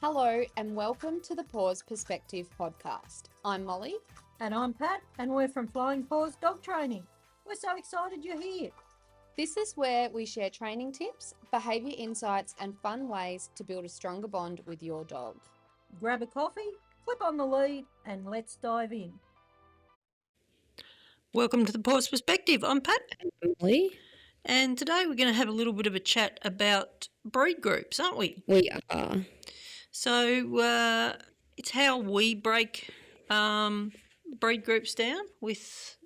Hello and welcome to the Paws Perspective podcast. I'm Molly. And I'm Pat, and we're from Flying Paws Dog Training. We're so excited you're here. This is where we share training tips, behaviour insights and fun ways to build a stronger bond with your dog. Grab a coffee, flip on the lead, and let's dive in. Welcome to the Paws Perspective. I'm Pat. And Molly. And today we're going to have a little bit of a chat about breed groups, aren't we? We are. So it's how we break breed groups down with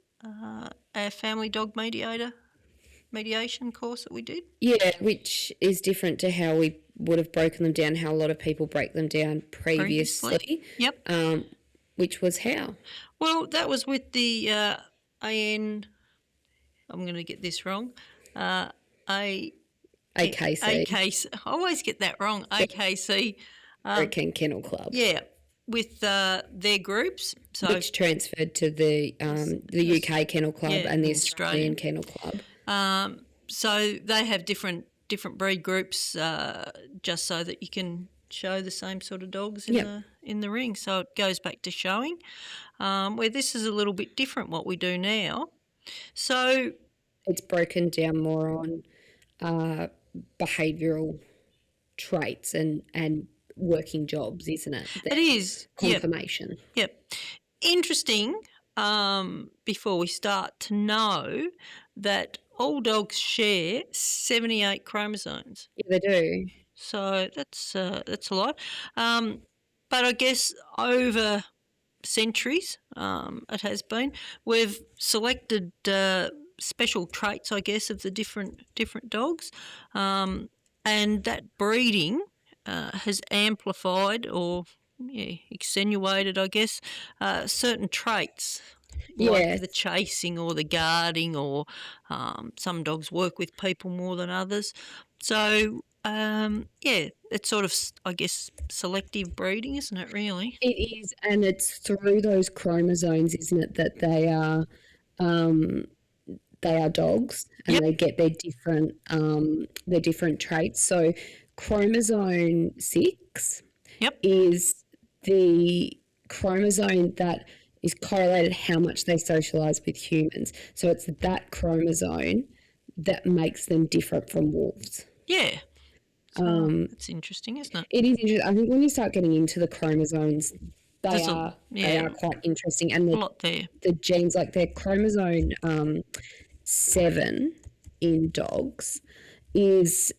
our family dog mediation course that we did. Yeah, which is different to how we would have broken them down, how a lot of people break them down previously. Yep. Which was how? Well, that was with the I'm going to get this wrong. AKC. AKC. I always get that wrong. AKC. American Kennel Club. Yeah, with their groups. So which transferred to the UK Kennel Club and the Australian Kennel Club. So they have different breed groups just so that you can show the same sort of dogs in the ring. So it goes back to showing, where this is a little bit different what we do now. So it's broken down more on behavioural traits and working jobs, isn't it? It is. Confirmation. Yep. Interesting, before we start, to know that all dogs share 78 chromosomes. Yeah, they do. So that's a lot. But I guess over centuries, it has been, we've selected special traits, I guess, of the different dogs, and that breeding has amplified or extenuated, I guess, certain traits like the chasing or the guarding, or some dogs work with people more than others. So, it's sort of, I guess, selective breeding, isn't it, really? It is, and it's through those chromosomes, isn't it, that they are dogs and they get their different traits. So chromosome 6 is the chromosome that is correlated how much they socialise with humans. So it's that chromosome that makes them different from wolves. Yeah. So it's interesting, isn't it? It is interesting. I think when you start getting into the chromosomes, they are quite interesting. And a lot there. The genes, like their chromosome 7 in dogs is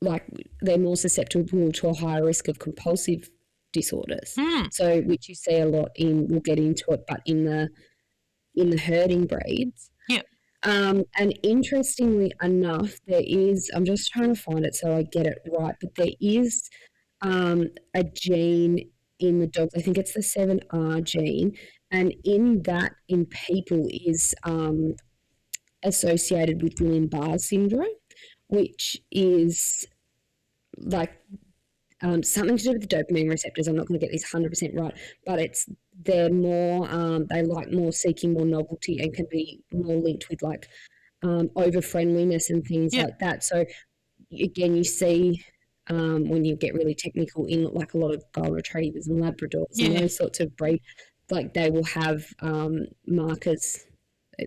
like they're more susceptible to a higher risk of compulsive disorders. So which you see a lot in, we'll get into it, but in the herding breeds. Yeah. And interestingly enough, there is, I'm just trying to find it so I get it right, but there is a gene in the dogs, I think it's the 7R gene, and in people is associated with Guillain-Barré syndrome, which is like something to do with the dopamine receptors. I'm not going to get this 100% right, but they're more, they like more seeking more novelty and can be more linked with like over friendliness and things like that. So again, you see when you get really technical in like a lot of golden retrievers and Labradors and those sorts of breed, like they will have markers.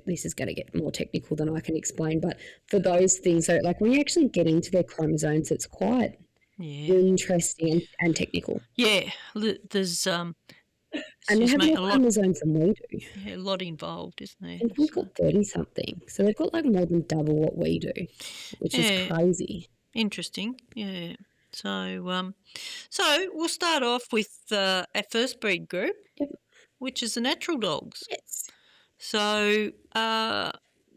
This is going to get more technical than I can explain, but for those things, so like when you actually get into their chromosomes, it's quite interesting and technical. Yeah, there's and they have more chromosomes than we do. Yeah, a lot involved, isn't there? We've got 30-something, so they've got like more than double what we do, which is crazy. Interesting, yeah. So, we'll start off with our first breed group, which is the natural dogs. Yes. So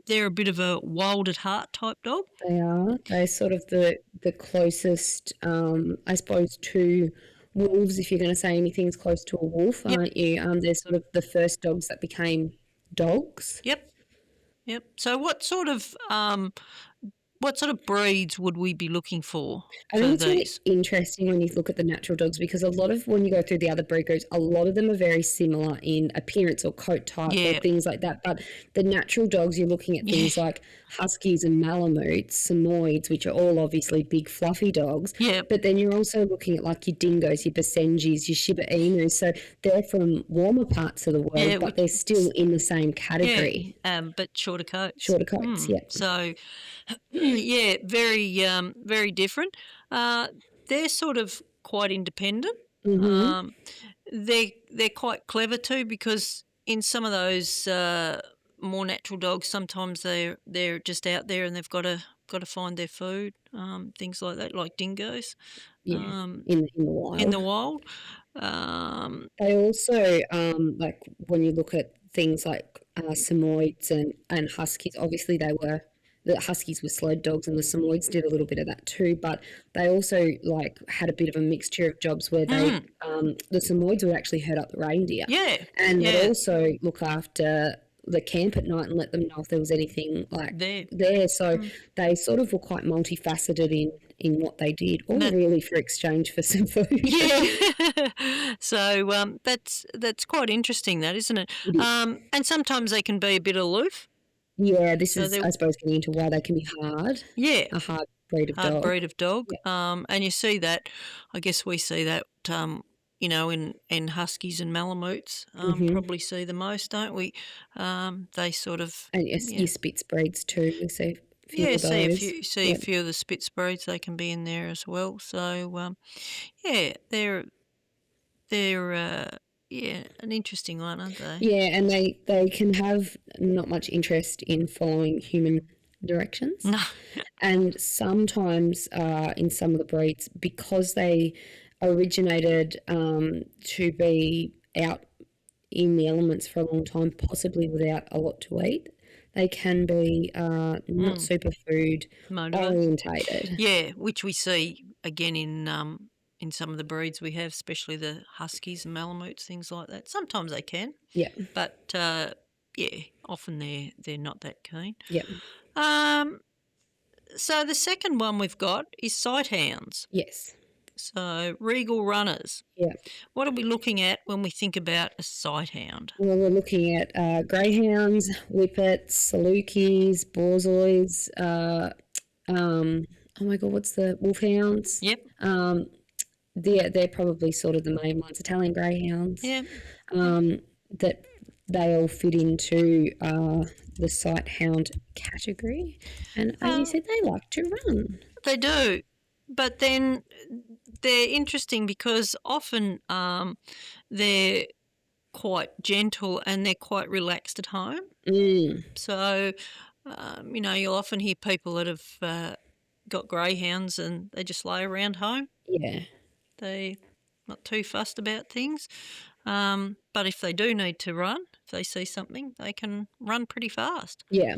they're a bit of a wild at heart type dog. They are. They're sort of the closest, I suppose, to wolves, if you're going to say anything's close to a wolf, aren't you? They're sort of the first dogs that became dogs. Yep. So what sort of what sort of breeds would we be looking for I think it's really these? interesting when you look at the natural dogs because a lot of when you go through the other breed groups, a lot of them are very similar in appearance or coat type or Yeah. things like that. But the natural dogs, you're looking at things like huskies and malamutes, samoyeds, which are all obviously big fluffy dogs. Yeah. But then you're also looking at like your dingoes, your basenjis, your Shiba Inus. So they're from warmer parts of the world, Yeah, but they're still in the same category. But shorter coats. Shorter coats, yeah. So, yeah, very different. They're sort of quite independent. They're quite clever too because in some of those more natural dogs, sometimes they're just out there and they've got to find their food, things like that, like dingoes. Yeah, in the wild. In the wild. They also, like when you look at things like Samoyeds and Huskies, obviously the Huskies were sled dogs and the Samoyeds did a little bit of that too, but they also like had a bit of a mixture of jobs where they, the Samoyeds would actually herd up the reindeer. Yeah. And they'd also look after the camp at night and let them know if there was anything like there. So they sort of were quite multifaceted in what they did, all really for exchange for some food. Yeah. So that's quite interesting, that, isn't it? And sometimes they can be a bit aloof. Yeah, this is, I suppose, getting into why they can be hard. Yeah. A hard breed of dog. Hard breed of dog. Yeah. And you see that, I guess we see that, in huskies and malamutes, probably see the most, don't we? They sort of... And your Spitz breeds too, we see a few of those. A few of the Spitz breeds, they can be in there as well. So, they're an interesting one, aren't they? Yeah, and they can have not much interest in following human directions. No. And sometimes in some of the breeds, because they originated to be out in the elements for a long time, possibly without a lot to eat, they can be not super food orientated. Yeah, which we see again in some of the breeds we have, especially the huskies and malamutes, things like that. Sometimes they can. Yeah. But often they're not that keen. Yeah. So the second one we've got is sight hounds. Yes. So regal runners. Yeah. What are we looking at when we think about a sight hound? Well, we're looking at greyhounds, whippets, salukis, borzois. Oh my God, what's the wolfhounds? Yep. They're probably sort of the main ones. Italian greyhounds. Yeah. That they all fit into the sight hound category, and as you said, they like to run. They do, but then they're interesting because often they're quite gentle and they're quite relaxed at home. So, you'll often hear people that have got greyhounds and they just lay around home. Yeah. They're not too fussed about things. But if they do need to run, if they see something, they can run pretty fast. Yeah.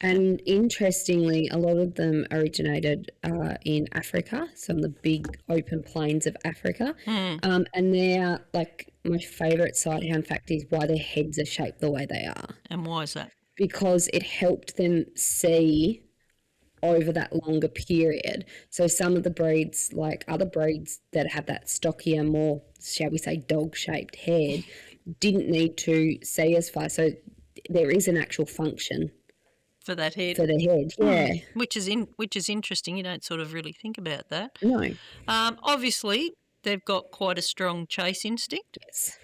And interestingly, a lot of them originated in Africa, some of the big open plains of Africa. And they're, like, my favourite sight hound fact is why their heads are shaped the way they are. And why is that? Because it helped them see over that longer period. So some of the breeds, like other breeds that have that stockier, more, shall we say, dog-shaped head, didn't need to see as far. So there is an actual function for that head. For the head, yeah. Which is interesting. You don't sort of really think about that. No. Obviously, they've got quite a strong chase instinct. Yes.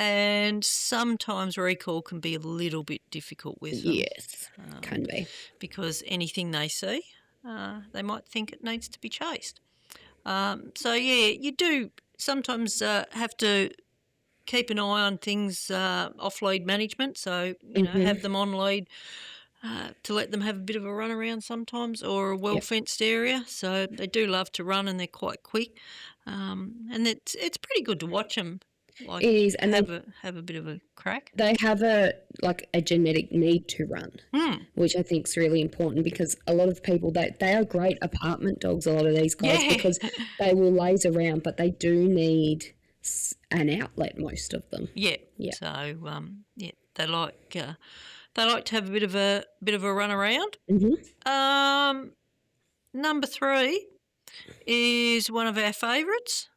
And sometimes recall can be a little bit difficult with them. Yes, can be. Because anything they see, they might think it needs to be chased. You do sometimes have to keep an eye on things, off-lead management, so, have them on lead to let them have a bit of a run around sometimes, or a well-fenced area. So they do love to run and they're quite quick. And it's pretty good to watch them. Like, it is, and have a bit of a crack. They have a genetic need to run, which I think is really important because a lot of people they are great apartment dogs. A lot of these guys because they will laze around, but they do need an outlet. Most of them, yeah. So they like They like to have a bit of a run around. Number 3 is one of our favourites,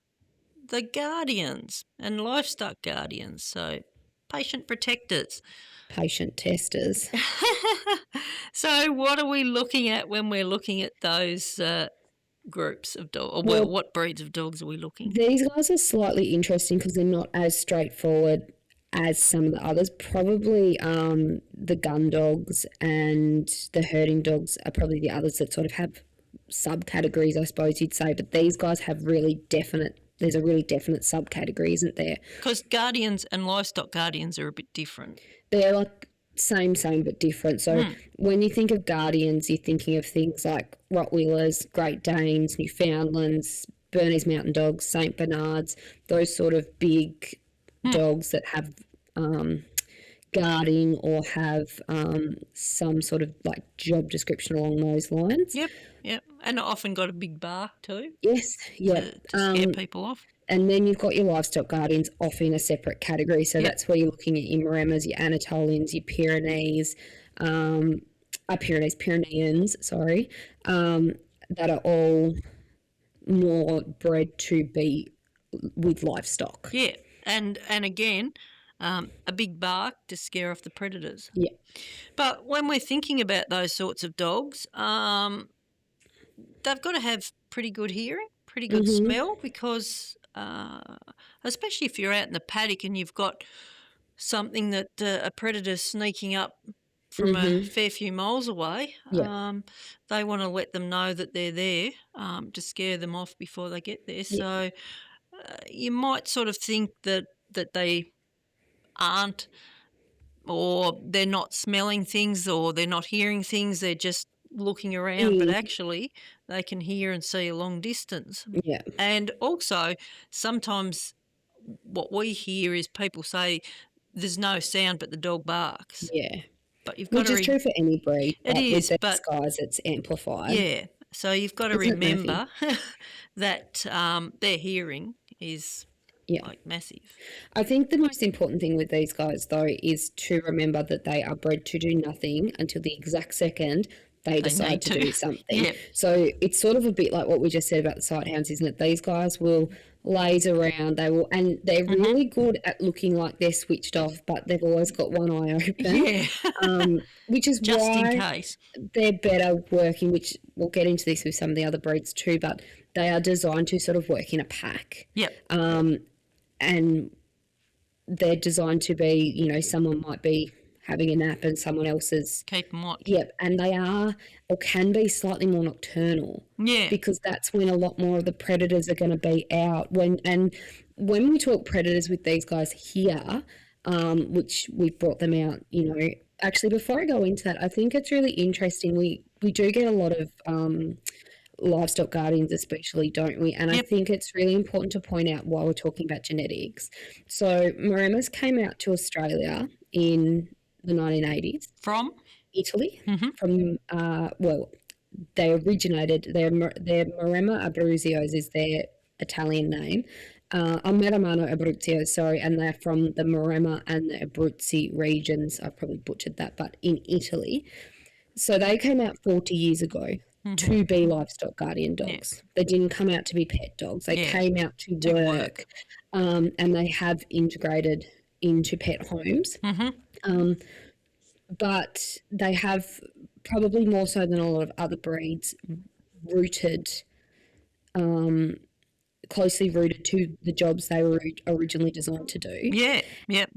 the guardians and livestock guardians. So patient protectors. Patient testers. So what are we looking at when we're looking at those groups of dogs? Well, what breeds of dogs are we looking at? These guys are slightly interesting because they're not as straightforward as some of the others. Probably the gun dogs and the herding dogs are probably the others that sort of have subcategories, I suppose you'd say. But these guys have there's a really definite subcategory, isn't there? Because guardians and livestock guardians are a bit different. They're like same, but different. So when you think of guardians, you're thinking of things like Rottweilers, Great Danes, Newfoundlands, Bernese Mountain Dogs, Saint Bernards, those sort of big dogs that have guarding or have some sort of like job description along those lines. Yep. And often got a big bark too. Yes, yeah. To scare people off. And then you've got your livestock guardians off in a separate category. So that's where you're looking at your Maremas, your Anatolians, your Pyrenees, Pyreneans, sorry, that are all more bred to be with livestock. Yeah, and again, a big bark to scare off the predators. Yeah. But when we're thinking about those sorts of dogs, they've got to have pretty good hearing, pretty good smell, because especially if you're out in the paddock and you've got something that a predator's sneaking up from a fair few miles away, they want to let them know that they're there to scare them off before they get there. So you might sort of think that they aren't, or they're not smelling things, or they're not hearing things, they're just looking around, but actually they can hear and see a long distance. Yeah. And also sometimes what we hear is people say there's no sound but the dog barks. Yeah. But you've got Which is true for any breed. It is, with but these guys it's amplified. yeah. So you've got to remember that their hearing is like massive. I think the most important thing with these guys, though, is to remember that they are bred to do nothing until the exact second they decide to do something. Yep. So it's sort of a bit like what we just said about the sighthounds, isn't it? These guys will laze around, and they're really good at looking like they're switched off, but they've always got one eye open. Yeah. Which is just why in case they're better working, which we'll get into this with some of the other breeds too, but they are designed to sort of work in a pack. Yep. And they're designed to be, someone might be having a nap and someone else is... keep them watch. Yep, and they are or can be slightly more nocturnal. Yeah. Because that's when a lot more of the predators are going to be out. When we talk predators with these guys here, which we've brought them out, actually before I go into that, I think it's really interesting. We do get a lot of... livestock guardians especially, don't we? And I think it's really important to point out while we're talking about genetics. So Maremas came out to Australia in the 1980s. From? Italy. From, they originated, their Maremma Abruzzios is their Italian name. Meramano Abruzzios, sorry, and they're from the Maremma and the Abruzzi regions. I've probably butchered that, but in Italy. So they came out 40 years ago. To be livestock guardian dogs. Yeah. They didn't come out to be pet dogs. They came out to work. And they have integrated into pet homes. But they have probably more so than a lot of other breeds closely rooted to the jobs they were originally designed to do. Yeah,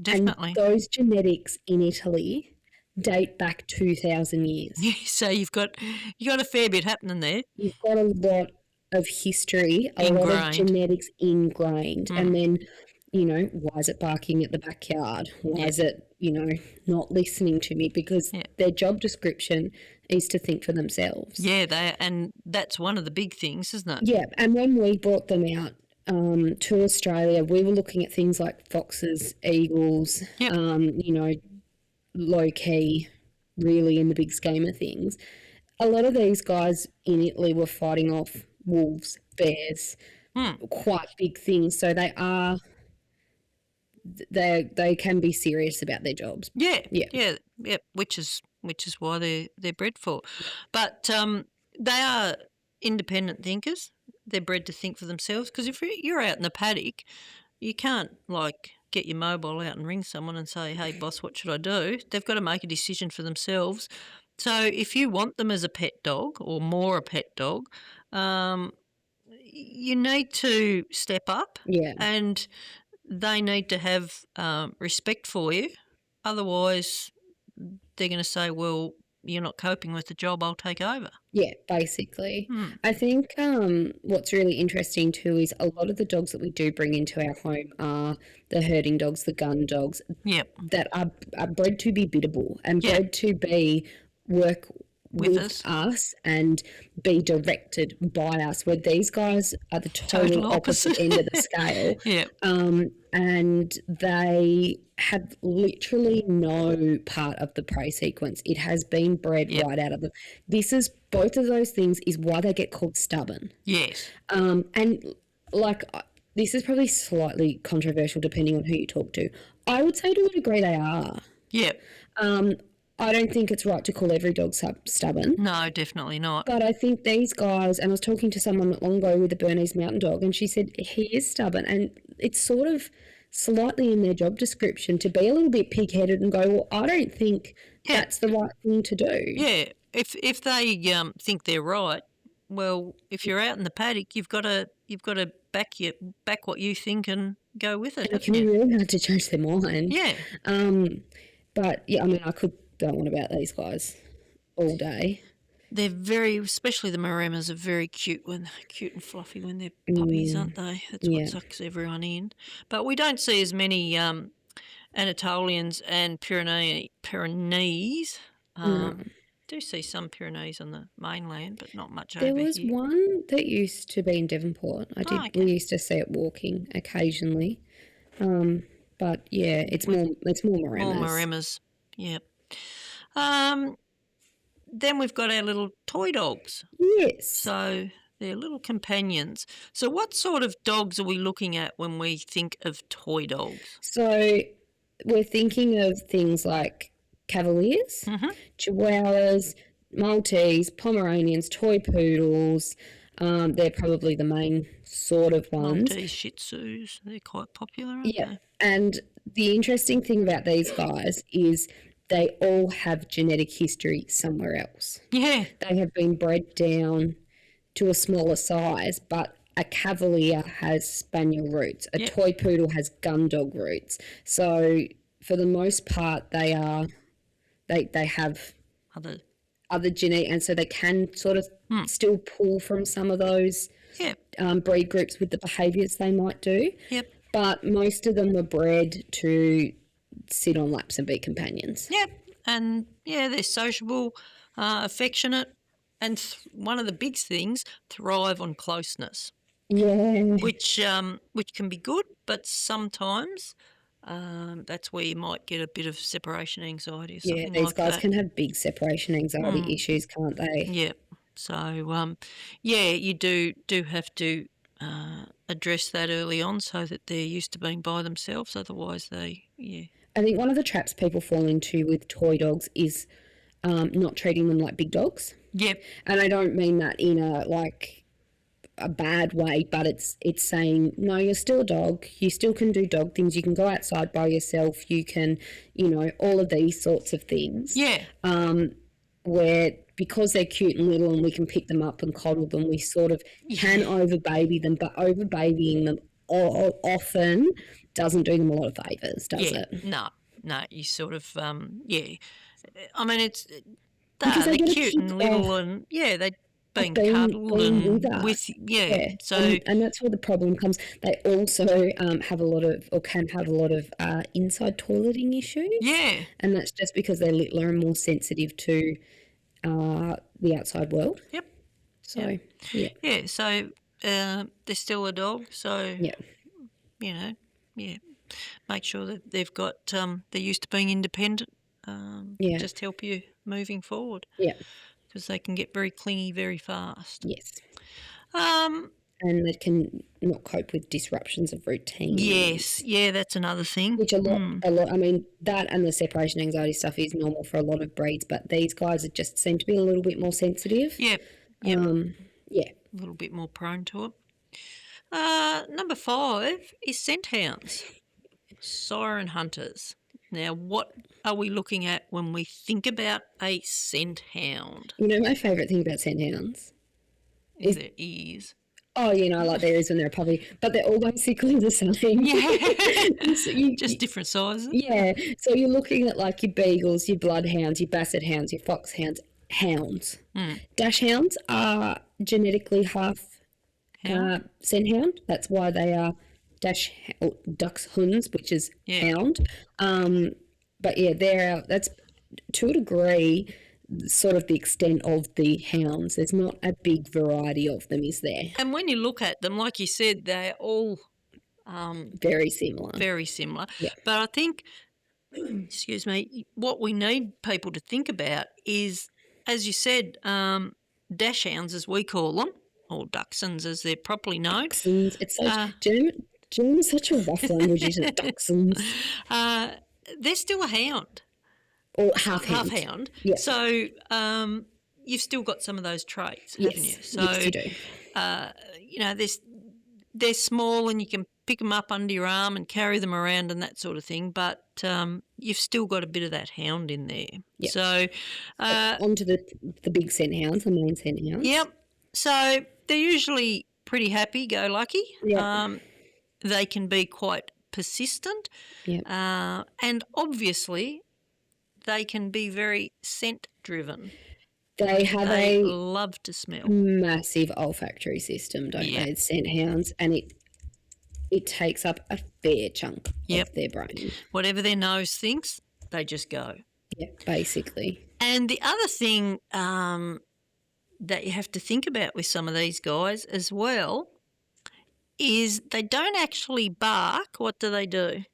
definitely. And those genetics in Italy date back 2,000 years. Yeah, so you got a fair bit happening there. You've got a lot of history, a lot of genetics ingrained. And then, why is it barking at the backyard? Why is it, not listening to me? Because their job description is to think for themselves. Yeah, and that's one of the big things, isn't it? Yeah, and when we brought them out to Australia, we were looking at things like foxes, eagles, low key, really, in the big scheme of things. A lot of these guys in Italy were fighting off wolves, bears, quite big things. So they are they can be serious about their jobs. Yeah, Yeah. yeah. Which is why they're bred for. But they are independent thinkers. They're bred to think for themselves. Because if you're out in the paddock, you can't like get your mobile out and ring someone and say, "Hey, boss, what should I do?" They've got to make a decision for themselves. So if you want them as a pet dog or more a pet dog, you need to step up. Yeah. And they need to have respect for you. Otherwise, they're going to say, well, you're not coping with the job, I'll take over. Yeah, basically. I think what's really interesting too is a lot of the dogs that we do bring into our home are the herding dogs, the gun dogs, Yep. that are bred to be biddable and Yeah. bred to be work with us and be directed by us, where these guys are the total opposite end of the scale. Yeah. And they have literally no part of the prey sequence. It has been bred right out of them. This is both of those things is why they get called stubborn. Yes. And like this is probably slightly controversial depending on who you talk to. I would say to a degree they are. Yep. I don't think it's right to call every dog stubborn. No, definitely not. But I think these guys, and I was talking to someone not long ago with a Bernese Mountain Dog, and she said he is stubborn, and it's sort of slightly in their job description to be a little bit pig-headed and go, well, I don't think that's the right thing to do. Yeah, if they think they're right, well, if you're out in the paddock, you've got to back what you think and go with it. And it can be really hard to change their mind. Yeah. But yeah, I mean, I could go on about these guys all day. They're very, especially the Maremas, are very cute and fluffy when they're puppies, aren't they? That's what sucks everyone in. But we don't see as many Anatolians and Pyrenees. Do see some Pyrenees on the mainland, but not much over here. There was one that used to be in Devonport. We used to see it walking occasionally. But yeah, it's more Maremas. More Maremas, yep. Then we've got our little toy dogs. Yes. So they're little companions. So what sort of dogs are we looking at when we think of toy dogs? So we're thinking of things like Cavaliers, Chihuahuas, Maltese, Pomeranians, toy poodles. They're probably the main sort of ones. Maltese Shih Tzus, they're quite popular, aren't they? And the interesting thing about these guys is they all have genetic history somewhere else. Yeah. They have been bred down to a smaller size, but a Cavalier has Spaniel roots. A toy poodle has gun dog roots. So for the most part, they have other genetic, and so they can sort of still pull from some of those breed groups with the behaviours they might do. Yep. But most of them were bred to sit on laps and be companions. Yep. And, they're sociable, affectionate, and one of the big things, thrive on closeness. Yeah. Which can be good, but sometimes that's where you might get a bit of separation anxiety or something like that. Yeah, these guys can have big separation anxiety issues, can't they? Yeah. So, you do have to address that early on so that they're used to being by themselves. Otherwise, I think one of the traps people fall into with toy dogs is not treating them like big dogs. Yep. And I don't mean that in a bad way, but it's saying, no, you're still a dog. You still can do dog things. You can go outside by yourself. You can, all of these sorts of things. Yeah. Where because they're cute and little and we can pick them up and coddle them, we sort of can over-baby them, but over-babying them often doesn't do them a lot of favours, does it? No, you sort of, I mean, They're cute and little and, they being cuddled and with so and that's where the problem comes. They also have a lot of, or can have a lot of inside toileting issues. Yeah. And that's just because they're littler and more sensitive to the outside world. Yep. So, so they're still a dog, so, make sure that they've got, they're used to being independent, just help you moving forward. Yeah. Because they can get very clingy very fast. Yes. and that can not cope with disruptions of routine. Yes, yeah, that's another thing. Which a lot. I mean, that and the separation anxiety stuff is normal for a lot of breeds, but these guys are just seem to be a little bit more sensitive. Yeah, Yeah. a little bit more prone to it. Number 5 is scent hounds, siren hunters. Now, what are we looking at when we think about a scent hound? You know, my favourite thing about scent hounds. Is their ears. Oh, you know, like there is when they're a puppy, but they're all basically the same. Yeah, So just different sizes. Yeah, so you're looking at like your beagles, your bloodhounds, your basset hounds, your foxhounds, hounds. Dash hounds are genetically half scent hound. That's why they are dachshunds, which is hound. But yeah, that's to a degree sort of the extent of the hounds. There's not a big variety of them, is there? And when you look at them, like you said, they're all very similar. Very similar. Yeah. But I think, excuse me, what we need people to think about is, as you said, dash hounds, as we call them, or dachshunds, as they're properly known. Dachshunds. It's such German is such a rough language, isn't it? Dachshunds. They're still a hound. Or half hound. Half hound. Yeah. So you've still got some of those traits, haven't you? So, yes, you do. You know, they're small and you can pick them up under your arm and carry them around and that sort of thing, but you've still got a bit of that hound in there. Yep. So onto the big scent hounds, the main scent hounds. Yep. So they're usually pretty happy-go-lucky. Yep. They can be quite persistent. Yep. And obviously they can be very scent-driven. They love to smell. Massive olfactory system, don't they? Scent hounds, and it takes up a fair chunk of their brain. Whatever their nose thinks, they just go. Yeah, basically. And the other thing that you have to think about with some of these guys as well is they don't actually bark. What do? They bray.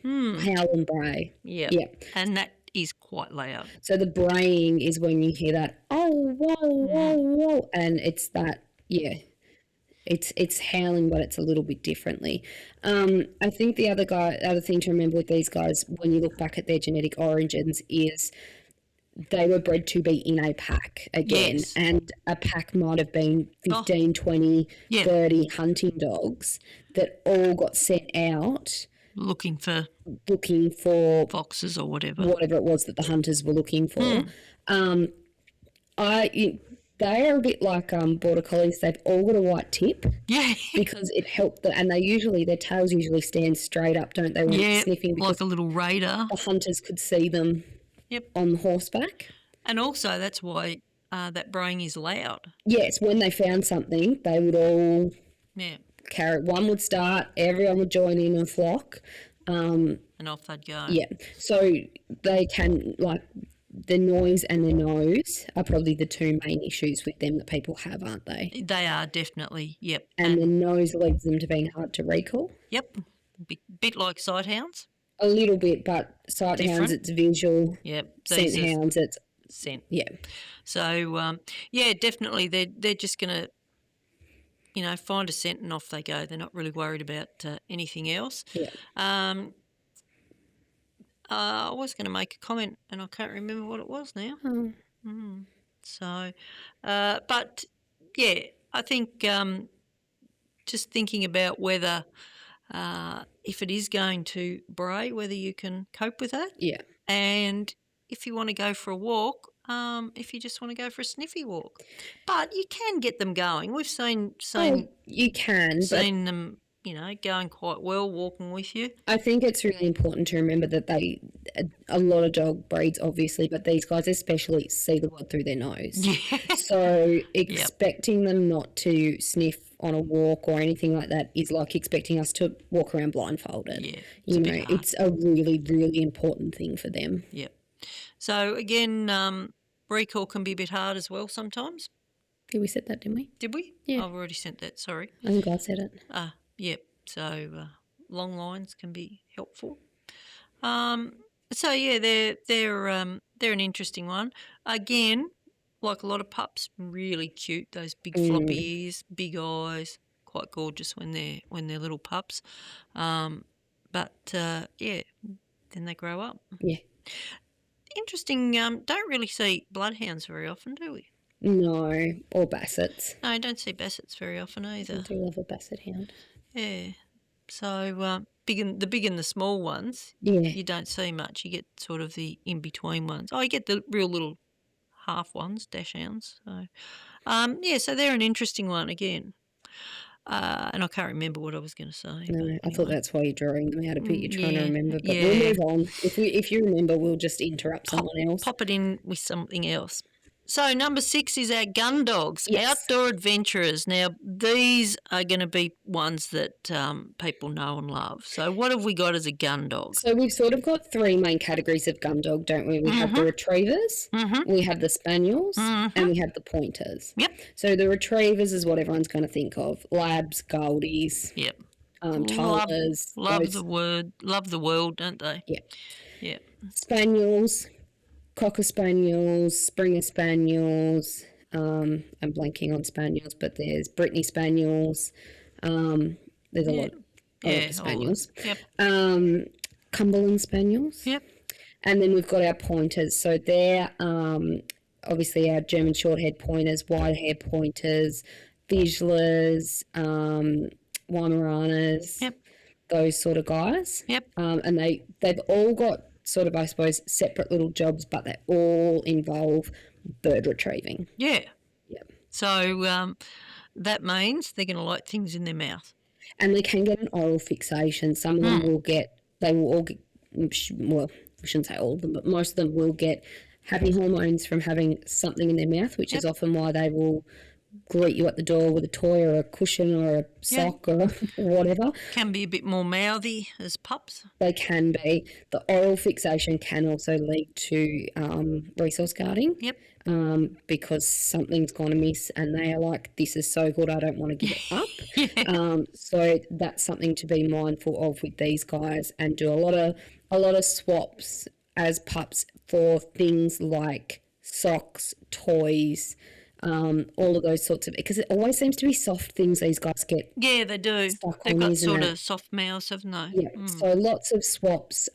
Howl and bray. Yeah. Yeah. And that is quite loud. So the braying is when you hear that, oh, whoa, whoa, whoa. And it's that, it's howling, but it's a little bit differently. I think the other thing to remember with these guys, when you look back at their genetic origins, is they were bred to be in a pack again. Yes. And a pack might have been 15, 20, 30 hunting dogs that all got sent out looking for foxes or whatever it was that the hunters were looking for. They are a bit like border collies. They've all got a white tip. Yeah. Because it helped and their tails usually stand straight up, don't they, when it's sniffing? Like a little radar. The hunters could see them on horseback. And also that's why that braying is loud. Yes, when they found something, they would all carry. One would start, everyone would join in and flock. And off they'd go. Yeah. So they can, like, the noise and the nose are probably the two main issues with them that people have, aren't they? They are, definitely, yep. And the nose leads them to being hard to recall. Yep. Bit like sight hounds. A little bit, but sight hounds, it's visual. Yep. Scent hounds, it's scent. Yeah. So, definitely they're just going to, find a scent and off they go. They're not really worried about anything else. Yeah. I was going to make a comment and I can't remember what it was now. So, but, I think just thinking about whether if it is going to bray, whether you can cope with that. Yeah. And if you want to go for a walk, if you just want to go for a sniffy walk. But you can get them going. We've seen you can seen them, going quite well, walking with you. I think it's really important to remember that a lot of dog breeds, obviously, but these guys especially see the world through their nose. Yeah. So expecting them not to sniff on a walk or anything like that is like expecting us to walk around blindfolded. Yeah. It's a really, really important thing for them. Yep. So again, recall can be a bit hard as well sometimes. Yeah, we said that, didn't we? Did we? Yeah. I've already sent that, sorry. I think I said it. Yep. So long lines can be helpful. So yeah, they're an interesting one. Again, like a lot of pups, really cute. Those big floppy ears, big eyes, quite gorgeous when they're little pups. But yeah, then they grow up. Yeah. Interesting. Don't really see bloodhounds very often, do we? No, or bassets. No, I don't see bassets very often I either. do love a basset hound. Yeah. So the big and the small ones, Yeah. you don't see much. You get sort of the in between ones. Oh, you get the real little half ones, dash hounds. So, yeah. So they're an interesting one again. And I can't remember what I was going to say. No, but I thought anyway. that's why you're drawing them out a bit. You're trying to Yeah, remember, but yeah. we'll move on. If you remember, we'll just interrupt someone else. Pop it in with something else. So number 6 is our gun dogs, Yes. outdoor adventurers. Now these are going to be ones that people know and love. So what have we got as a gun dog? So we've sort of got 3 main categories of gun dog, don't we? We have the retrievers, we have the spaniels, and we have the pointers. Yep. So the retrievers is what everyone's going to think of: labs, goldies, Yep. toddlers. Love the world, don't they? Yeah. Yeah. Spaniels, Cocker Spaniels, Springer Spaniels. I'm blanking on Spaniels, but there's Brittany Spaniels. There's a lot of Spaniels. Yep. Cumberland Spaniels. Yep. And then we've got our pointers. So they're obviously our German Shorthair pointers, wide-hair pointers, Vizslas, Weimaraners, Yep. those sort of guys. Yep. And they've all got sort of, I suppose, separate little jobs, but they all involve bird retrieving. Yeah. Yep. So that means they're going to like things in their mouth. And they can get an oral fixation. Some of them they will all get, well, we shouldn't say all of them, but most of them will get happy hormones from having something in their mouth, which is often why they will greet you at the door with a toy or a cushion or a sock or whatever. Can be a bit more mouthy as pups. They can be. The oral fixation can also lead to resource guarding. Yep. Because something's gone amiss and they are like, this is so good, I don't want to give it up. So that's something to be mindful of with these guys, and do a lot of swaps as pups for things like socks, toys, all of those sorts of, because it always seems to be soft things these guys get. Yeah, they do. Stuck They've on, got isn't sort it? of soft mouths, haven't they? Yeah, so lots of swaps.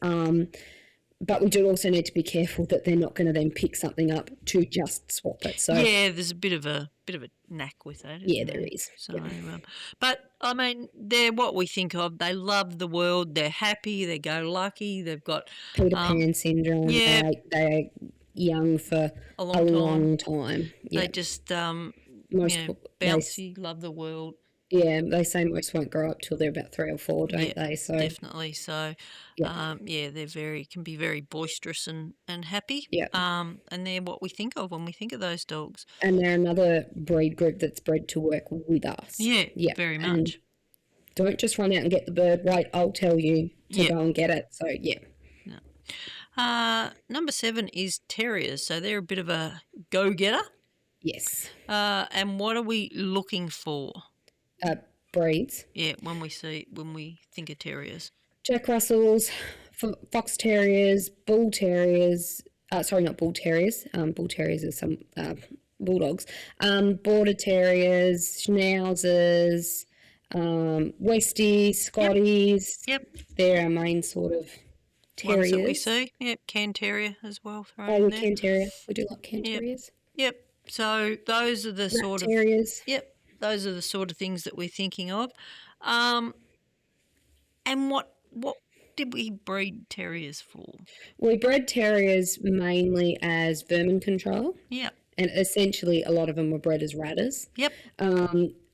But we do also need to be careful that they're not going to then pick something up to just swap it. So Yeah, there's a bit of a knack with that. yeah, isn't there is. So, but I mean, they're what we think of. They love the world. They're happy. They go lucky. They've got Peter Pan syndrome. yeah. They are young for A a long time. long time. Yeah. They just Most bouncy, love the world. Yeah, they say most won't grow up till they're about 3 or 4, don't they? So Definitely. So, they're can be very boisterous and happy. Yeah. And they're what we think of when we think of those dogs. and they're another breed group that's bred to work with us. Yeah, Yeah, very and much. don't just run out and get the bird. Wait, I'll tell you to Yeah. go and get it. So yeah. Number 7 is terriers. So they're a bit of a go-getter. Yes. And what are we looking for? Breeds. Yeah, when we think of terriers. Jack Russells, Fox Terriers, Bull Terriers. Sorry, not Bull Terriers. Bull Terriers are some bulldogs. Border Terriers, Schnauzers, Westies, Scotties. Yep. They're our main sort of terriers. Ones that we see. Yep, can terrier as well. Thrown Oh, in we there. can terrier. We do like can Yep. terriers. Yep. So those are the Rat sort of terriers. Yep, those are the sort of things that we're thinking of. And what did we breed terriers for? We bred terriers mainly as vermin control, Yep. and essentially a lot of them were bred as ratters. Yep.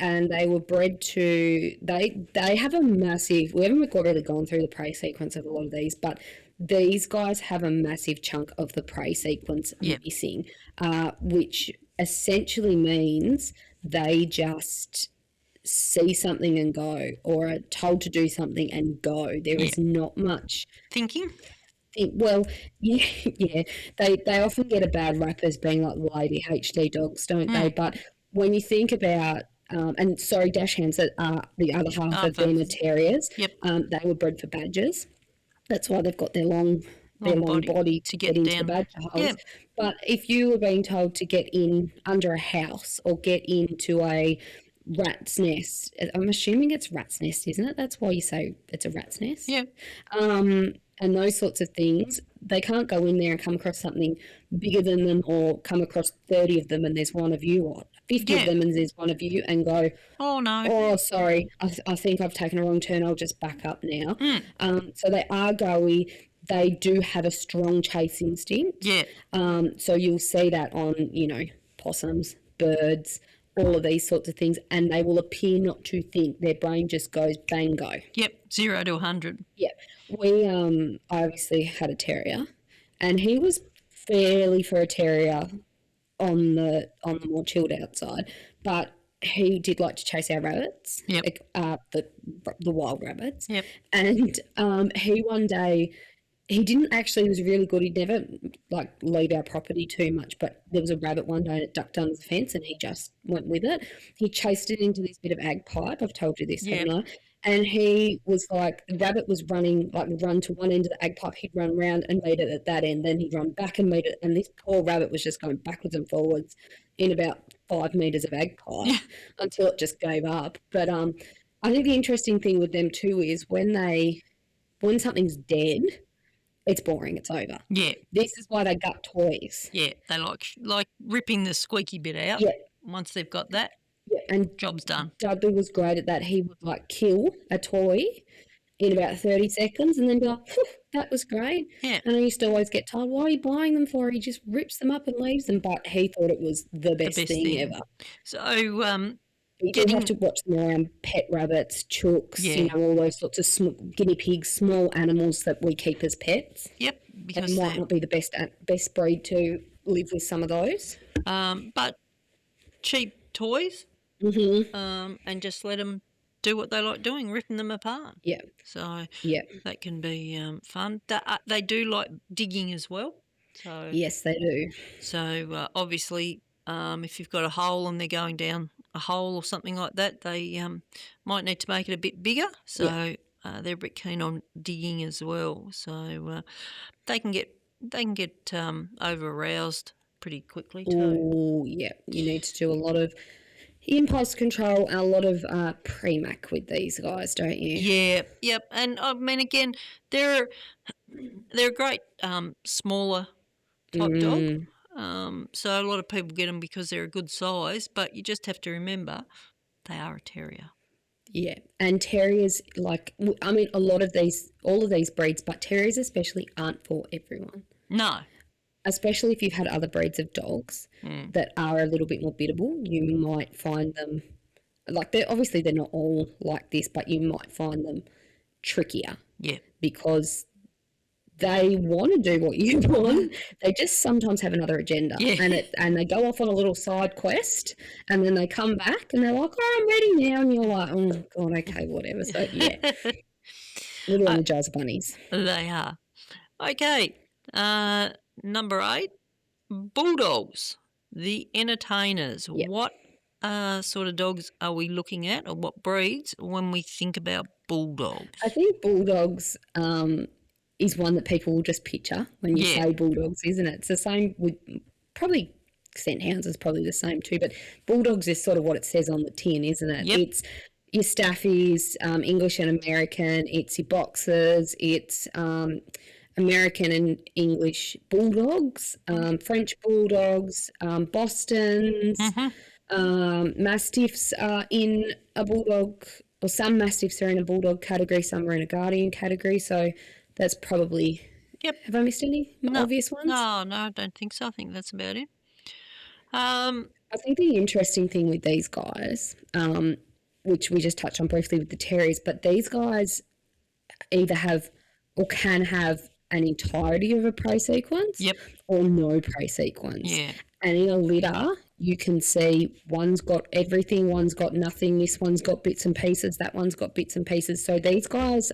And they were bred to they have a massive. We haven't really gone through the prey sequence of a lot of these, but these guys have a massive chunk of the prey sequence Yep. missing, which essentially means they just see something and go, or are told to do something and go. There is not much. Thinking? Well, yeah. They often get a bad rap as being like the ADHD dogs, don't they? But when you think about and sorry, dash hands that are the other half of them are terriers. Yep. They were bred for badgers. That's why they've got their long their Long long body body to to get get into the down. badger holes. Yeah. But if you were being told to get in under a house or get into a rat's nest, I'm assuming it's rat's nest, isn't it? That's why you say it's a rat's nest. Yeah. And those sorts of things, they can't go in there and come across something bigger than them or come across 30 of them and there's one of you, or 50 Yeah. of them and there's one of you, and go, Oh, no. oh, sorry, I think I've taken a wrong turn. I'll just back up now. So they are goey. They do have a strong chase instinct. Yeah. So you'll see that on, possums, birds, all of these sorts of things, and they will appear not to think. Their brain just goes bang, go. Yep. 0 to 100. Yeah. I obviously had a terrier, and he was fairly for a terrier on the more chilled out side, but he did like to chase our rabbits. Yep. The wild rabbits. Yep. And he one day, he didn't actually, he was really good. He'd never leave our property too much, but there was a rabbit one day and it ducked under the fence and he just went with it. He chased it into this bit of ag pipe. I've told you this, haven't I? And he was like, the rabbit was running, run to one end of the ag pipe. He'd run round and meet it at that end. Then he'd run back and meet it. And this poor rabbit was just going backwards and forwards in about 5 metres of ag pipe until it just gave up. But I think the interesting thing with them too is when something's dead, it's boring. It's over. Yeah. This is why they gut toys. Yeah. They like ripping the squeaky bit out. Yeah. Once they've got that, Yeah, and job's done. Dudley was great at that. He would kill a toy in about 30 seconds and then be like, "Phew, that was great." Yeah. And I used to always get told, "Why are you buying them for?" He just rips them up and leaves them. But he thought it was the best thing ever. So, You do have to watch them around pet rabbits, chooks, all those sorts of guinea pigs, small animals that we keep as pets. yep, They because might not be the best breed to live with some of those. but cheap toys, Mm-hmm. and just let them do what they like doing, ripping them apart. Yeah. So Yeah. that can be fun. They do like digging as well. So Yes, they do. So obviously, if you've got a hole and they're going down a hole or something like that, they might need to make it a bit bigger. So they're a bit keen on digging as well. So they can get over aroused pretty quickly too. Oh, yeah. You need to do a lot of impulse control and a lot of pre-mac with these guys, don't you? Yeah, yep. And I mean, again, they're a great smaller type dog. So a lot of people get them because they're a good size, but you just have to remember they are a terrier. Yeah, and terriers, all of these breeds, but terriers especially aren't for everyone. No. Especially if you've had other breeds of dogs that are a little bit more biddable, you might find them, they're not all like this, but you might find them trickier. Yeah. Because they want to do what you want. They just sometimes have another agenda. Yeah. And they go off on a little side quest and then they come back and they're like, "Oh, I'm ready now." And you're like, "Oh, God, okay, whatever." So, yeah. Little on the jars of bunnies. They are. Okay. Number 8, bulldogs, the entertainers. Yep. What sort of dogs are we looking at, or what breeds, when we think about bulldogs? I think bulldogs is one that people will just picture when you say bulldogs, isn't it? It's the same with probably scent hounds is probably the same too, but bulldogs is sort of what it says on the tin, isn't it? Yep. It's your staffies, English and American. It's your boxers. It's American and English bulldogs, French bulldogs, Bostons, mastiffs are in a bulldog, or some mastiffs are in a bulldog category, some are in a guardian category. So that's probably. Yep. Have I missed any obvious ones? No, I don't think so. I think that's about it. I think the interesting thing with these guys, which we just touched on briefly with the terriers, but these guys either have or can have an entirety of a prey sequence or no prey sequence. Yeah. And in a litter, you can see one's got everything, one's got nothing, this one's got bits and pieces, that one's got bits and pieces. So these guys,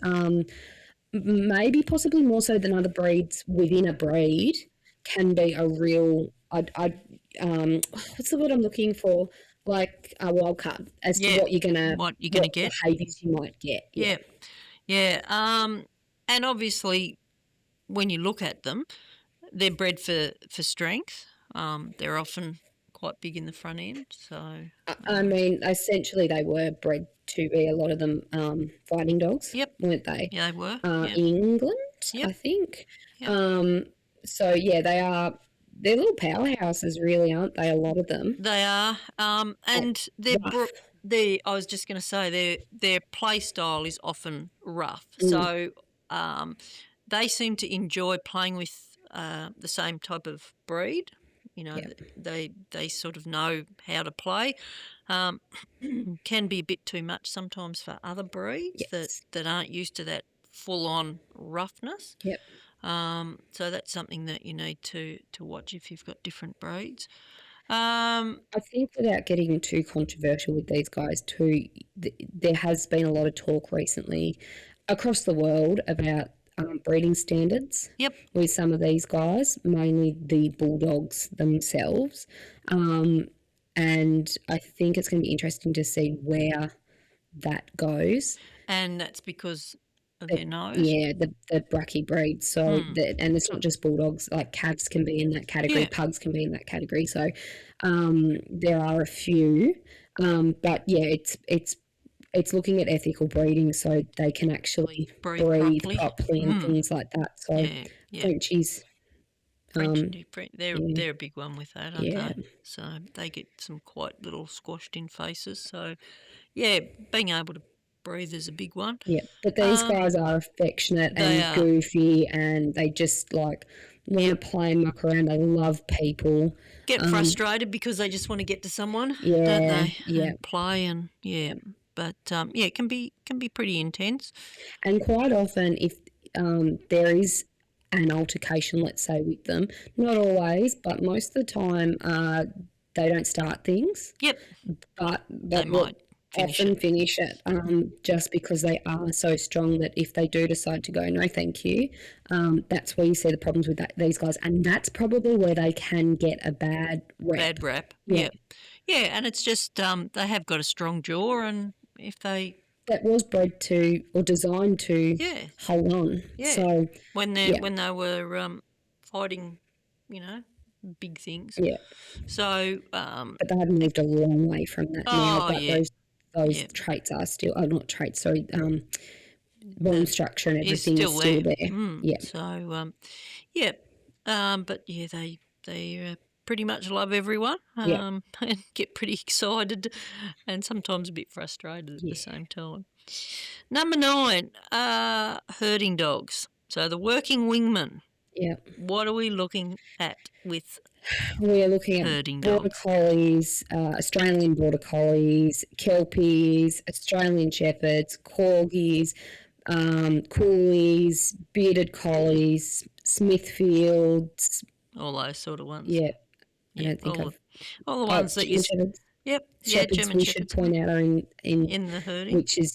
maybe possibly more so than other breeds within a breed, can be a real, what's the word I'm looking for? Like a wild card as to what you're gonna get, behaviours you might get. Yeah. And obviously, when you look at them, they're bred for strength. They're often quite big in the front end. So I mean, essentially, they were bred to be a lot of them fighting dogs, Yep. weren't they? yeah, they were. England, Yep. I think. Yep. So yeah, they are. They're little powerhouses, really, aren't they? A lot of them. They are, and they're. rough. I was just going to say their play style is often rough, so they seem to enjoy playing with the same type of breed. You know, they sort of know how to play. Can be a bit too much sometimes for other breeds that aren't used to that full on roughness. Yep. So that's something that you need to watch if you've got different breeds. I think without getting too controversial with these guys too, there has been a lot of talk recently across the world about breeding standards. Yep. With some of these guys, mainly the bulldogs themselves. And I think it's going to be interesting to see where that goes. And that's because of their nose. Yeah, the bracky breed. So, and it's not just bulldogs. Like cats can be in that category. Yeah. Pugs can be in that category. So, there are a few. But yeah, it's looking at ethical breeding, so they can actually breathe properly and things like that. So, Frenchies. They're a big one with that, aren't they? So they get some quite little squashed in faces. So, yeah, being able to breathe is a big one. Yeah, but these guys are affectionate and goofy, and they just like want to play and muck around. They love people. Get frustrated because they just want to get to someone, yeah, don't they? Yeah, and play and but it can be pretty intense. And quite often, if there is an altercation, let's say, with them, not always, but most of the time, they don't start things. Yep, but they might finish it just because they are so strong that if they do decide to go, no thank you, that's where you see the problems with these guys, and that's probably where they can get a bad rap. Yeah, and it's just they have got a strong jaw, and if they that was bred to or designed to hold on. Yeah. So when they were fighting, big things. Yeah. So but they have moved a long way from that now. But those traits are still not traits, sorry, bone structure and everything is still there. Yeah. So but yeah, they pretty much love everyone and get pretty excited and sometimes a bit frustrated at the same time. Number 9, herding dogs. So the working wingman. Yeah. What are we looking at with We're looking at herding border dogs? collies, Australian border collies, kelpies, Australian shepherds, corgis, coolies, bearded collies, Smithfields. All those sort of ones. Yeah. I don't think all the ones that you... shepherds. Yep. Shepherds, German we shepherds. should point out, are in the herding. which is,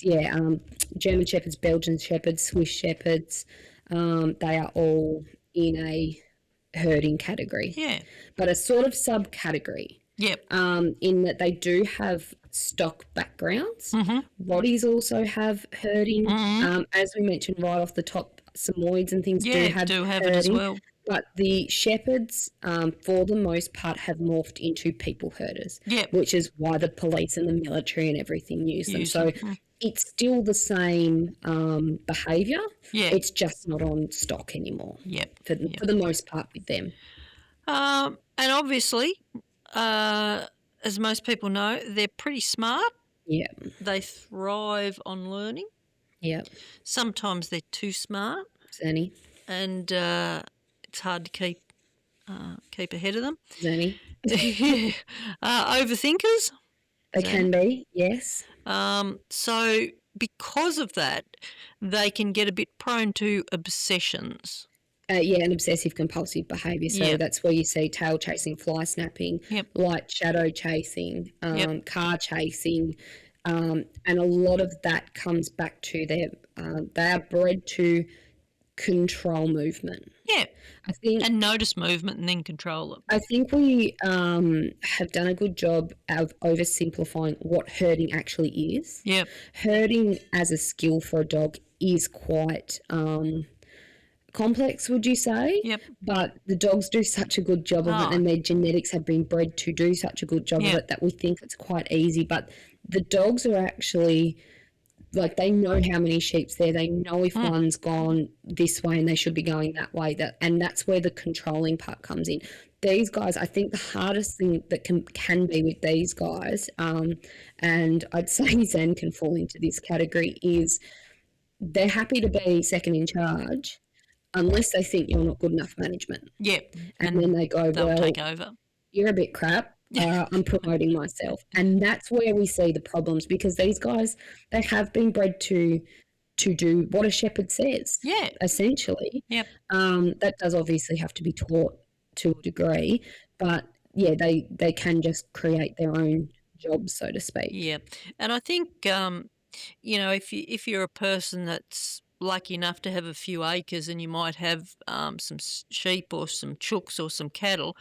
German shepherds, Belgian shepherds, Swiss shepherds. They are all in a herding category. Yeah. But a sort of subcategory. Yep. In that they do have stock backgrounds. Bodies also have herding. As we mentioned right off the top, Samoyeds and things do have it as well. But the shepherds, for the most part, have morphed into people herders. Yep. Which is why the police and the military and everything use them. So it's still the same behaviour. Yeah. It's just not on stock anymore. Yep. For the most part with them. And obviously, as most people know, they're pretty smart. Yeah. They thrive on learning. Yeah. Sometimes they're too smart. Zany. And it's hard to keep ahead of them. Zany. Overthinkers. They can be, yes. So because of that, they can get a bit prone to obsessions. And obsessive compulsive behaviour. So that's where you see tail chasing, fly snapping, light shadow chasing, car chasing, and a lot of that comes back to they are bred to control movement. Yeah, I think, and notice movement and then control it. I think we have done a good job of oversimplifying what herding actually is. Yeah, herding as a skill for a dog is quite complex, would you say? Yep. But the dogs do such a good job of it, Oh. and their genetics have been bred to do such a good job of Yep. it that we think it's quite easy. But the dogs are actually like they know how many sheep's there. They know if one's gone this way and they should be going that way. And that's where the controlling part comes in. These guys, I think the hardest thing that can be with these guys, and I'd say Zen can fall into this category, is they're happy to be second in charge unless they think you're not good enough management. Yep. And then they go, They'll well, take over. you're a bit crap. I'm promoting myself. And that's where we see the problems, because these guys, they have been bred to do what a shepherd says, Yeah. essentially. Yep. That does obviously have to be taught to a degree, but yeah, they can just create their own jobs, so to speak. Yeah, and I think if you're a person that's lucky enough to have a few acres and you might have some sheep or some chooks or some cattle,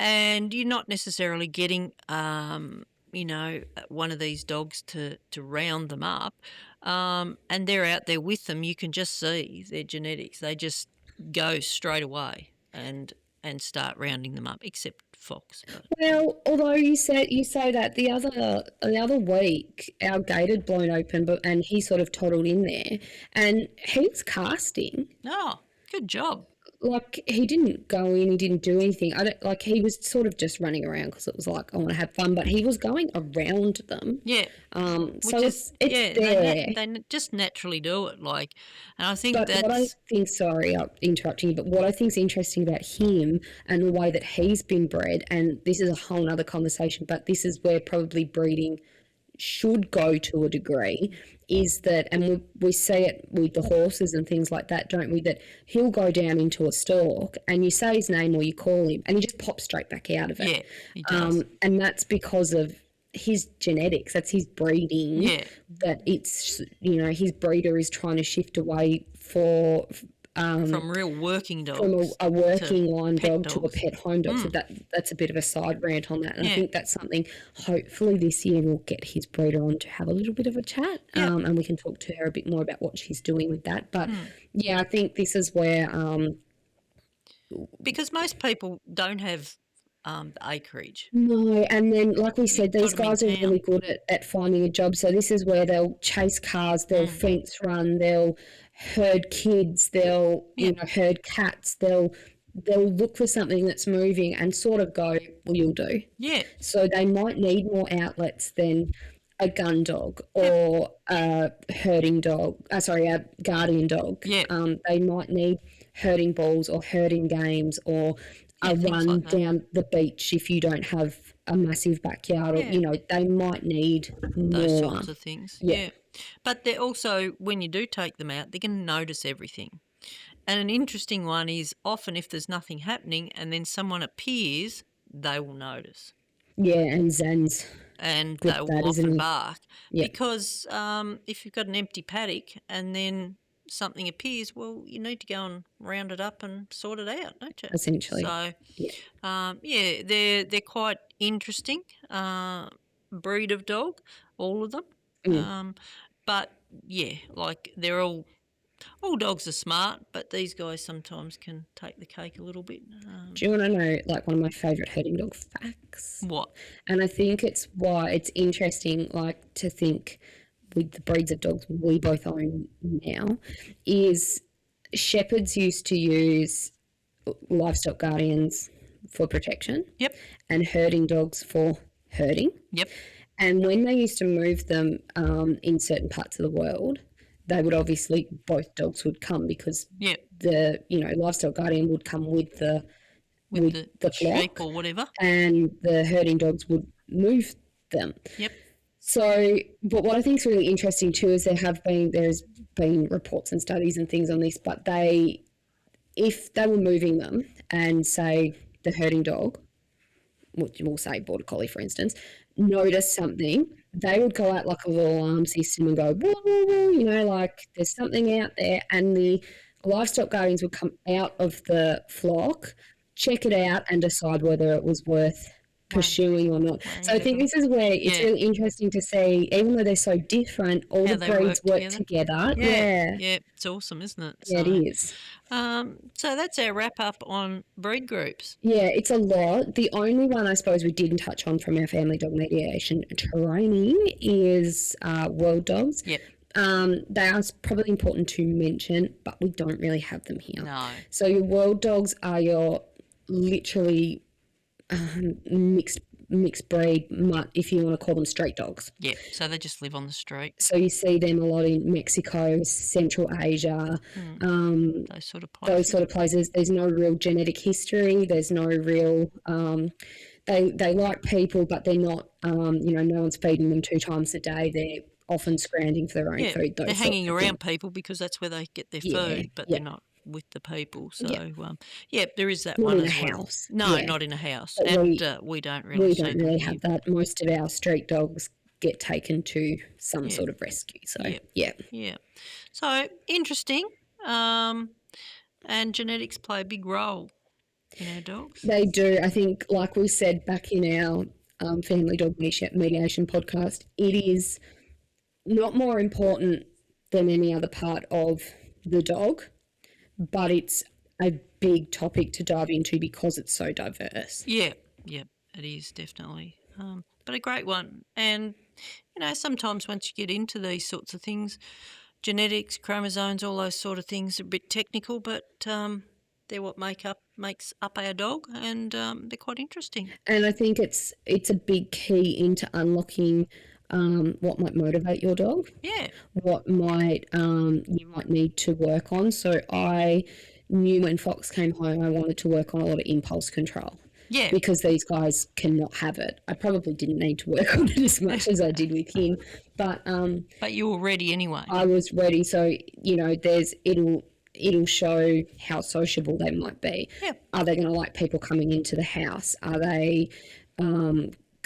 and you're not necessarily getting one of these dogs to round them up, and they're out there with them, you can just see their genetics. They just go straight away and start rounding them up, except Fox. Well, although you say that the other week our gate had blown open, and he sort of toddled in there, and he was casting. Oh, good job. Like, he didn't go in, he didn't do anything. He was sort of just running around because it was like, I want to have fun, but he was going around them. Yeah. So it's there. They just naturally do it. And I think But that's... what I think, sorry, I'm interrupting you, but what I think is interesting about him and the way that he's been bred, and this is a whole other conversation, but this is where probably breeding should go to a degree, is that, and we see it with the horses and things like that, don't we, that he'll go down into a stalk and you say his name or you call him and he just pops straight back out of it. Yeah, he does. And that's because of his genetics, that's his breeding. Yeah. That it's, his breeder is trying to shift away from real working dogs. From a working line dog dogs. to a pet home dog. So that's a bit of a side rant on that. And I think that's something, hopefully this year we'll get his breeder on to have a little bit of a chat, and we can talk to her a bit more about what she's doing with that. But I think this is where... because most people don't have the acreage. No, and then, like we said, these guys are really good at finding a job. So this is where they'll chase cars, they'll fence run, they'll herd kids, they'll herd cats, they'll look for something that's moving and sort of go, well, you'll do. Yeah. So they might need more outlets than a gun dog or a herding dog, a guardian dog. Yeah. They might need herding balls or herding games or a run like down the beach if you don't have a massive backyard, or they might need Those more. sorts of things. Yeah. But they're also, when you do take them out, they can notice everything. And an interesting one is often if there's nothing happening and then someone appears, they will notice. Yeah, and Zen's And good they at will that, isn't often he? bark. Yeah. Because if you've got an empty paddock and then something appears, well, you need to go and round it up and sort it out, don't you? Essentially. So, Yeah. they're quite interesting breed of dog, all of them. But they're all dogs are smart, but these guys sometimes can take the cake a little bit. Do you want to know, one of my favourite herding dog facts? What? And I think it's why it's interesting, to think with the breeds of dogs we both own now, is shepherds used to use livestock guardians for protection. Yep. And herding dogs for herding. Yep. And when they used to move them in certain parts of the world, they would obviously, both dogs would come because the livestock guardian would come with the flock, sheep or whatever, and the herding dogs would move them. Yep. So, but what I think is really interesting too is there's been reports and studies and things on this, but if they were moving them and say the herding dog, which we'll say border collie for instance, noticed something, they would go out like a little alarm system and go, woo, woo, woo, there's something out there, and the livestock guardians would come out of the flock, check it out and decide whether it was worth pursuing or not. Worrying So I think about this is where it's Yeah. really interesting to see, even though they're so different, all How the they breeds work work together. together. Yeah. Yeah, it's awesome, isn't it? Yeah, it is. So that's our wrap up on breed groups. Yeah, it's a lot. The only one I suppose we didn't touch on from our family dog mediation training is world dogs. Yep. They are probably important to mention, but we don't really have them here. No. So your world dogs are your literally mixed breed, if you want to call them street dogs. Yeah, so they just live on the street. So you see them a lot in Mexico, Central Asia, Those sort of places. those sort of places. There's no real genetic history. There's no real. They like people, but they're not. No one's feeding them 2 times a day. They're often scrounging for their own food. They're hanging around people because that's where they get their food, but yeah. they're not with the people. So, there is that Not one in a as well. house. No, Yeah. not in a house. But And we don't really We see don't them really here. have that. Most of our street dogs get taken to some sort of rescue. So, yeah. Yeah. So, interesting. And genetics play a big role in our dogs. They do. I think, like we said back in our family dog mediation podcast, it is not more important than any other part of the dog, but it's a big topic to dive into because it's so diverse. Yeah, it is definitely. But a great one. And, sometimes once you get into these sorts of things, genetics, chromosomes, all those sort of things are a bit technical, but they're what makes up our dog, and they're quite interesting. And I think it's a big key into unlocking what might motivate your dog. Yeah. What might you might need to work on. So I knew when Fox came home, I wanted to work on a lot of impulse control. Yeah. Because these guys cannot have it. I probably didn't need to work on it as much as I did with him, but you were ready anyway. I was ready. So it'll show how sociable they might be. Yeah. Are they going to like people coming into the house? Are they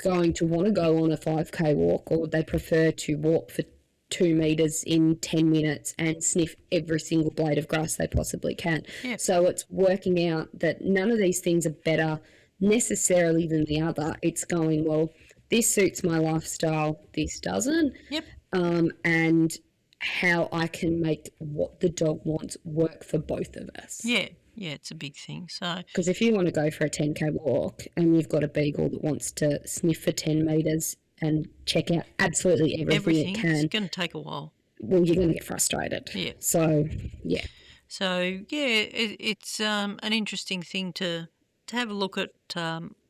going to want to go on a 5K walk, or would they prefer to walk for 2 meters in 10 minutes and sniff every single blade of grass they possibly can? Yeah. So it's working out that none of these things are better necessarily than the other. It's going, well, this suits my lifestyle, this doesn't. Yep. And how I can make what the dog wants work for both of us. Yeah, it's a big thing. So, because if you want to go for a 10K walk and you've got a beagle that wants to sniff for 10 metres and check out absolutely everything it can, it's going to take a while. Well, you're going to get frustrated. Yeah. So, yeah. So, it's an interesting thing to have a look at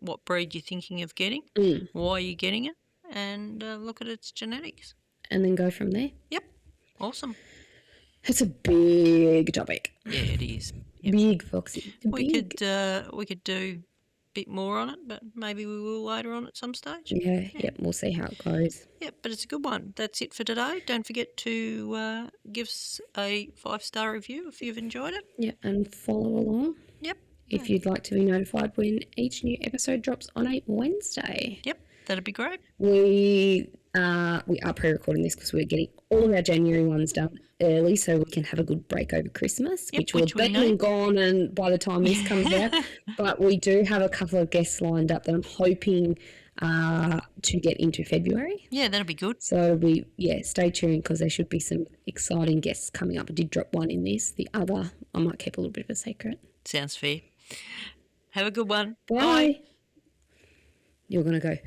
what breed you're thinking of getting, why you're getting it, and look at its genetics. And then go from there. Yep. Awesome. It's a big topic. Yeah, it is. Yep. Big, Foxy. We could do a bit more on it, but maybe we will later on at some stage. Yeah, we'll see how it goes. Yep, but it's a good one. That's it for today. Don't forget to give us a 5-star review if you've enjoyed it. Yeah, and follow along. Yep. If you'd like to be notified when each new episode drops on a Wednesday. Yep, that'd be great. We are pre-recording this because we're getting all of our January ones done early so we can have a good break over Christmas, which will be and gone and by the time this comes out. But we do have a couple of guests lined up that I'm hoping to get into February. Yeah, that'll be good. So stay tuned because there should be some exciting guests coming up. I did drop one in this. The other, I might keep a little bit of a secret. Sounds fair. Have a good one. Bye. You're going to go.